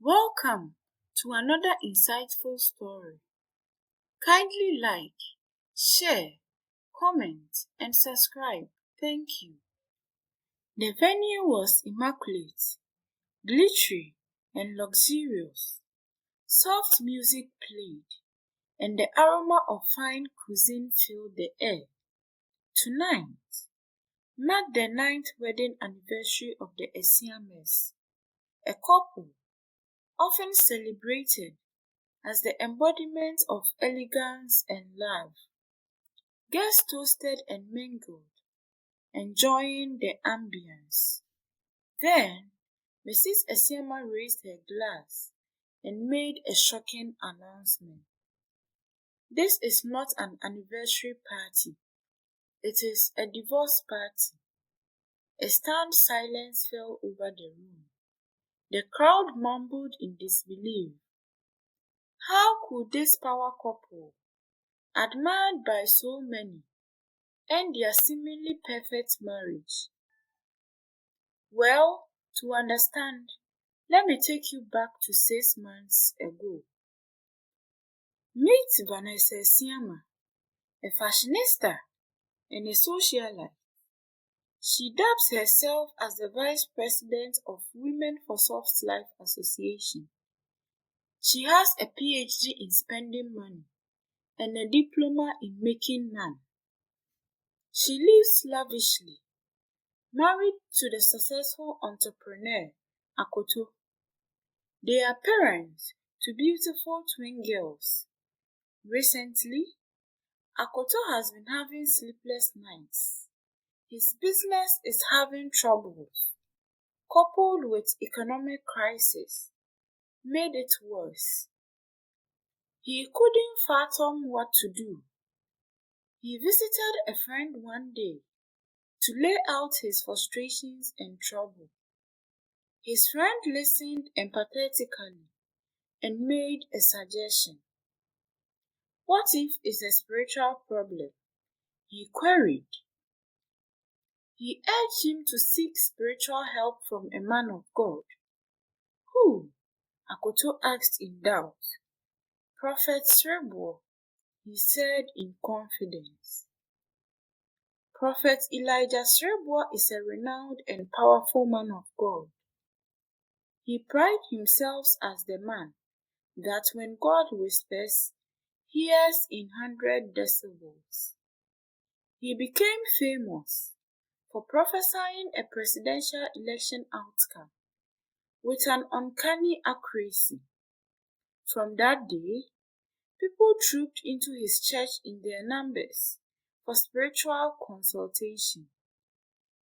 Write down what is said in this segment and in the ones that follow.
Welcome to another insightful story. Kindly like, share, comment, and subscribe. Thank you. The venue was immaculate, glittery, and luxurious. Soft music played, and the aroma of fine cuisine filled the air. Tonight marked the ninth wedding anniversary of the Esiames, a couple often celebrated as the embodiment of elegance and love. Guests toasted and mingled, enjoying the ambience. Then, Mrs. Esiama raised her glass and made a shocking announcement. This is not an anniversary party. It is a divorce party. A stunned silence fell over the room. The crowd mumbled in disbelief. How could this power couple, admired by so many, end their seemingly perfect marriage? Well, to understand, let me take you back to 6 months ago. Meet Vanessa Siama, a fashionista and a socialite. She dubs herself as the Vice President of Women for Soft Life Association. She has a PhD in spending money and a diploma in making none. She lives lavishly, married to the successful entrepreneur Akoto. They are parents to beautiful twin girls. Recently, Akoto has been having sleepless nights. His business is having troubles, coupled with economic crisis, made it worse. He couldn't fathom what to do. He visited a friend one day to lay out his frustrations and trouble. His friend listened empathetically and made a suggestion. What if it's a spiritual problem? He queried. He urged him to seek spiritual help from a man of God. Who? Akoto asked in doubt. Prophet Srebuo, he said in confidence. Prophet Elijah Srebuo is a renowned and powerful man of God. He prided himself as the man that when God whispers, hears in 100 decibels. He became famous for prophesying a presidential election outcome with an uncanny accuracy. From that day, people trooped into his church in their numbers for spiritual consultation.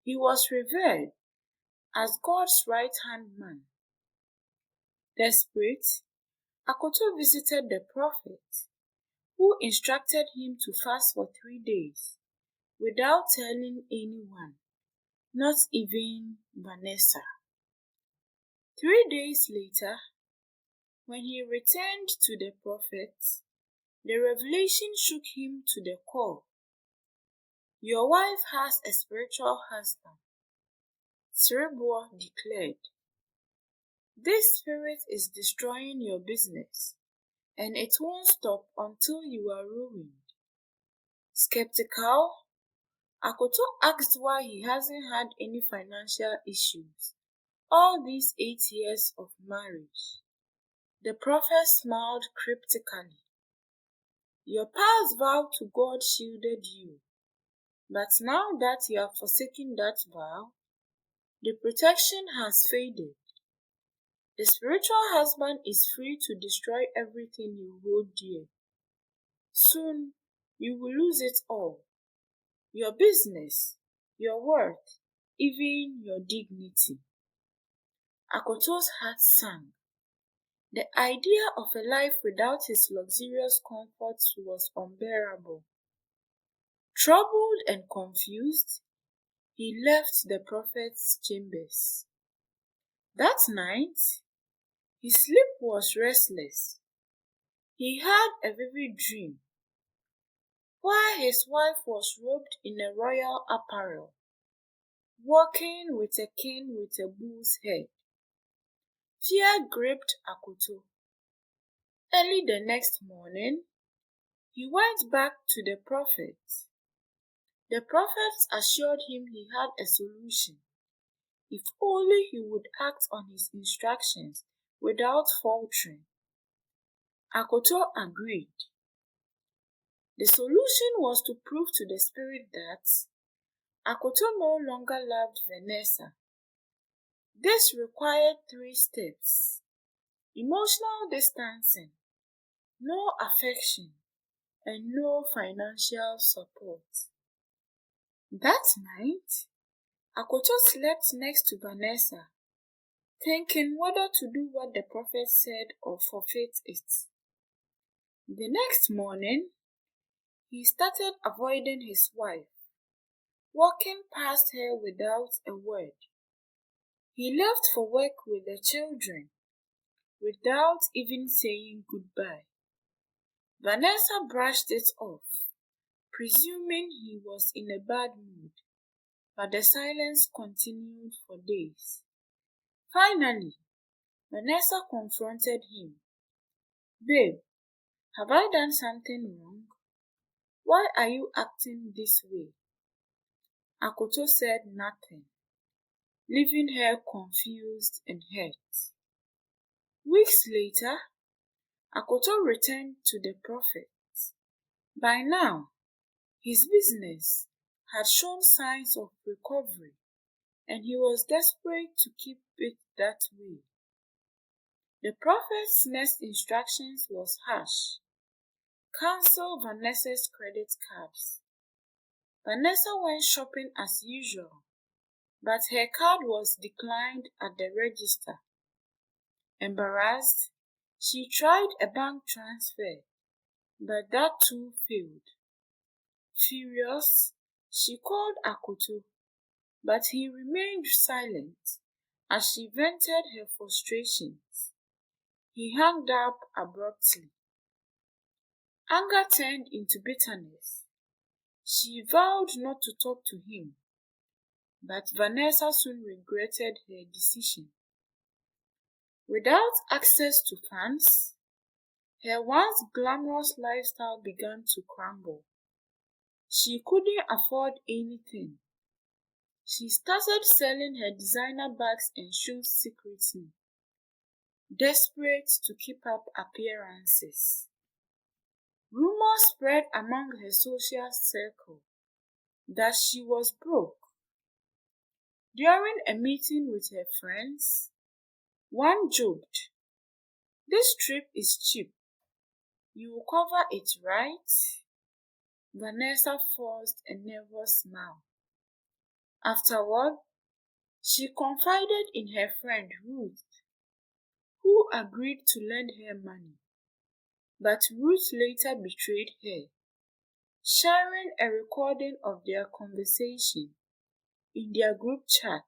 He was revered as God's right-hand man. Desperate, Akoto visited the prophet, who instructed him to fast for 3 days without telling anyone, not even Vanessa. 3 days later, when he returned to the prophet, the revelation shook him to the core. Your wife has a spiritual husband, Srebuo declared. This spirit is destroying your business, and it won't stop until you are ruined. Skeptical, Akoto asked why he hasn't had any financial issues all these 8 years of marriage. The prophet smiled cryptically. Your past vow to God shielded you, but now that you have forsaken that vow, the protection has faded. The spiritual husband is free to destroy everything you hold dear. Soon, you will lose it all. Your business, your worth, even your dignity. Akoto's heart sank. The idea of a life without his luxurious comforts was unbearable. Troubled and confused, he left the prophet's chambers. That night, his sleep was restless. He had a vivid dream. While his wife was robed in a royal apparel, walking with a cane with a bull's head, Fear gripped Akoto. Early the next morning, he went back to the prophet. The prophet assured him he had a solution, if only he would act on his instructions without faltering. Akoto agreed. The solution was to prove to the spirit that Akoto no longer loved Vanessa. This required 3 steps: emotional distancing, no affection, and no financial support. That night, Akoto slept next to Vanessa, thinking whether to do what the prophet said or forfeit it. The next morning, he started avoiding his wife, walking past her without a word. He left for work with the children, without even saying goodbye. Vanessa brushed it off, presuming he was in a bad mood, but the silence continued for days. Finally, Vanessa confronted him. "Babe, have I done something wrong? Why are you acting this way?" Akoto said nothing, leaving her confused and hurt. Weeks later, Akoto returned to the prophet. By now, his business had shown signs of recovery, and he was desperate to keep it that way. The prophet's next instructions was harsh. Cancel Vanessa's credit cards. Vanessa went shopping as usual, but her card was declined at the register. Embarrassed, she tried a bank transfer, but that too failed. Furious, she called Akoto, but he remained silent as she vented her frustrations. He hung up abruptly. Anger turned into bitterness. She vowed not to talk to him, but Vanessa soon regretted her decision. Without access to funds, her once glamorous lifestyle began to crumble. She couldn't afford anything. She started selling her designer bags and shoes secretly, desperate to keep up appearances. Rumors spread among her social circle that she was broke. During a meeting with her friends, one joked, "This trip is cheap. You will cover it, right?" Vanessa forced a nervous smile. Afterward, she confided in her friend Ruth, who agreed to lend her money. But Ruth later betrayed her, sharing a recording of their conversation in their group chat.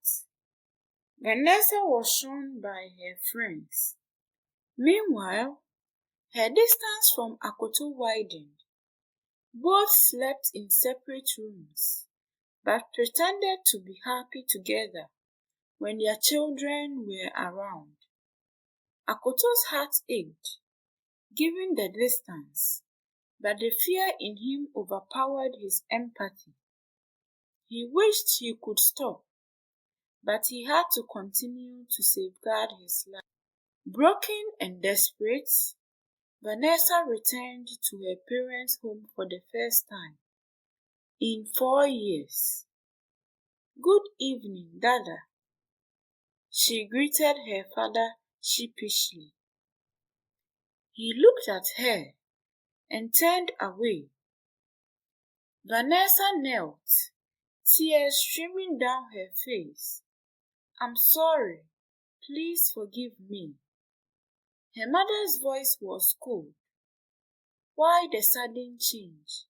Vanessa was shunned by her friends. Meanwhile, her distance from Akoto widened. Both slept in separate rooms, but pretended to be happy together when their children were around. Akoto's heart ached, given the distance, but the fear in him overpowered his empathy. He wished he could stop, but he had to continue to safeguard his life. Broken and desperate, Vanessa returned to her parents' home for the first time in 4 years. "Good evening, Dada," she greeted her father sheepishly. He looked at her and turned away. Vanessa knelt, tears streaming down her face. "I'm sorry. Please forgive me." Her mother's voice was cold. "Why the sudden change?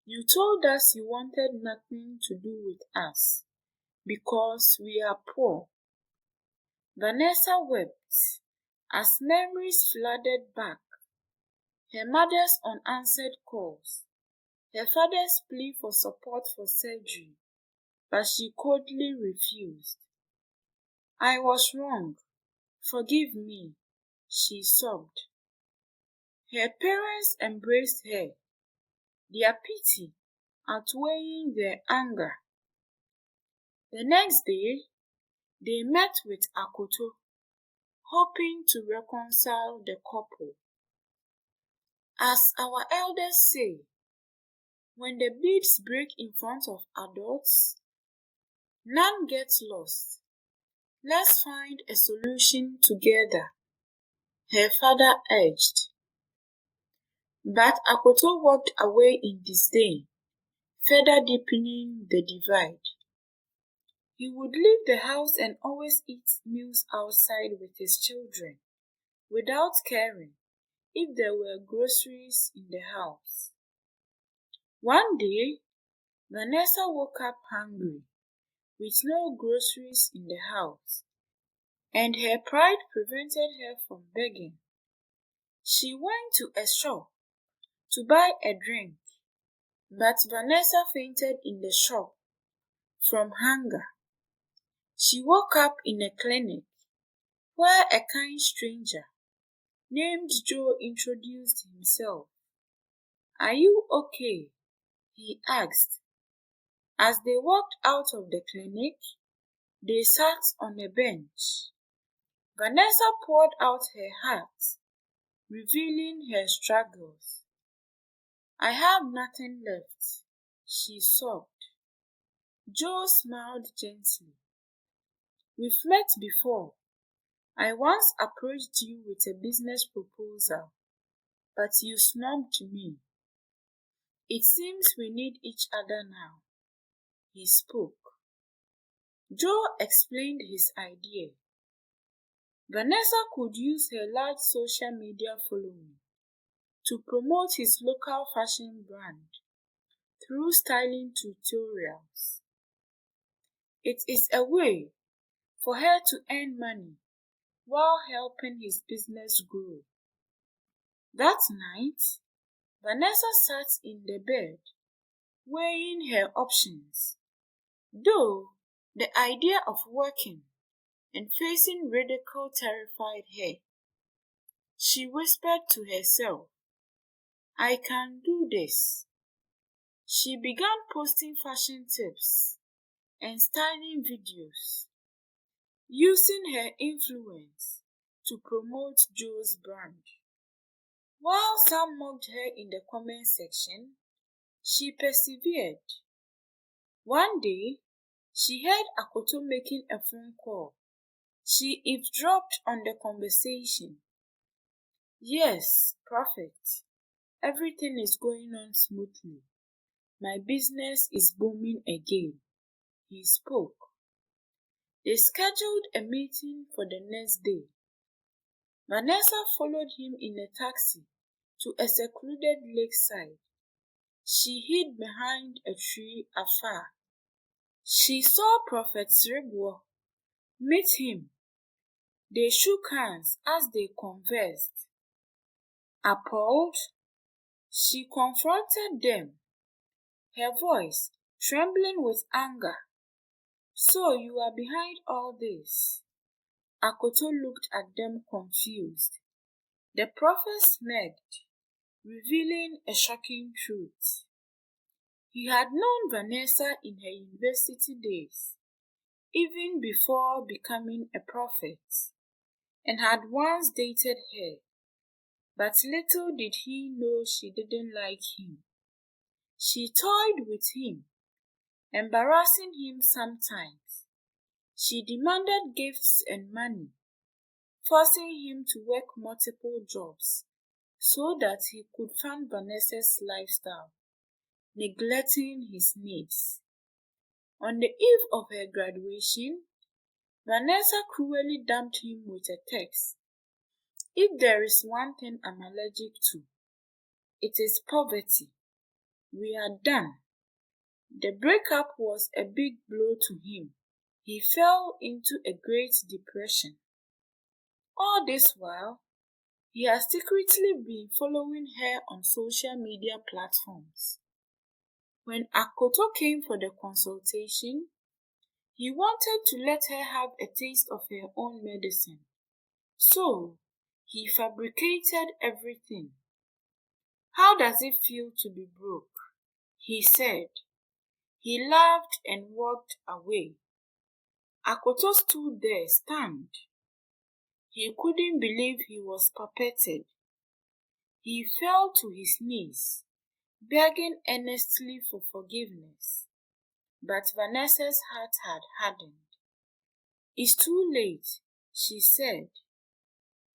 You told us you wanted nothing to do with us because we are poor." Vanessa wept as memories flooded back. Her mother's unanswered calls, her father's plea for support for surgery, but she coldly refused. "I was wrong. Forgive me, she sobbed. Her parents embraced her, their pity outweighing their anger. The next day, they met with Akoto, hoping to reconcile the couple. As our elders say, when the beads break in front of adults, none gets lost. Let's find a solution together, her father urged. But Akoto walked away in disdain, further deepening the divide. He would leave the house and always eat meals outside with his children, without caring if there were groceries in the house. One day, Vanessa woke up hungry, with no groceries in the house, and her pride prevented her from begging. She went to a shop to buy a drink, but Vanessa fainted in the shop from hunger. She woke up in a clinic where a kind stranger named Joe introduced himself. "Are you okay?" he asked. As they walked out of the clinic, they sat on a bench. Vanessa poured out her heart, revealing her struggles. "I have nothing left," she sobbed. Joe smiled gently. "We've met before. I once approached you with a business proposal, but you snubbed me. It seems we need each other now." He spoke. Joe explained his idea. Vanessa could use her large social media following to promote his local fashion brand through styling tutorials. It is a way for her to earn money while helping his business grow. That night, Vanessa sat in the bed, weighing her options. Though the idea of working and facing ridicule terrified her, she whispered to herself, "I can do this." She began posting fashion tips and styling videos, using her influence to promote Joe's brand. While some mocked her in the comment section, she persevered. One day, she heard Akoto making a phone call. She eavesdropped on the conversation. "Yes, Prophet, everything is going on smoothly. My business is booming again," he spoke. They scheduled a meeting for the next day. Vanessa followed him in a taxi to a secluded lakeside. She hid behind a tree afar. She saw Prophet Sribwo meet him. They shook hands as they conversed. Appalled, she confronted them, her voice trembling with anger. "So you are behind all this?" Akoto looked at them confused. The prophet smirked, revealing a shocking truth. He had known Vanessa in her university days, even before becoming a prophet, and had once dated her. But little did he know she didn't like him. She toyed with him, embarrassing him sometimes. She demanded gifts and money, forcing him to work multiple jobs so that he could fund Vanessa's lifestyle, neglecting his needs. On the eve of her graduation, Vanessa cruelly dumped him with a text. "If there is one thing I'm allergic to, it is poverty. We are done." The breakup was a big blow to him. He fell into a great depression. All this while, he has secretly been following her on social media platforms. When Akoto came for the consultation, he wanted to let her have a taste of her own medicine. So, he fabricated everything. How does it feel to be broke? He said. He laughed and walked away. Akoto stood there stunned. He couldn't believe he was puppeted. He fell to his knees, begging earnestly for forgiveness. But Vanessa's heart had hardened. It's too late, she said,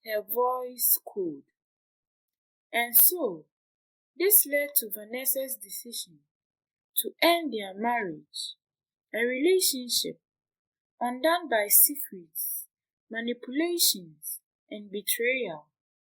her voice cold. And so, this led to Vanessa's decision to end their marriage, a relationship undone by secrets, manipulations, and betrayal.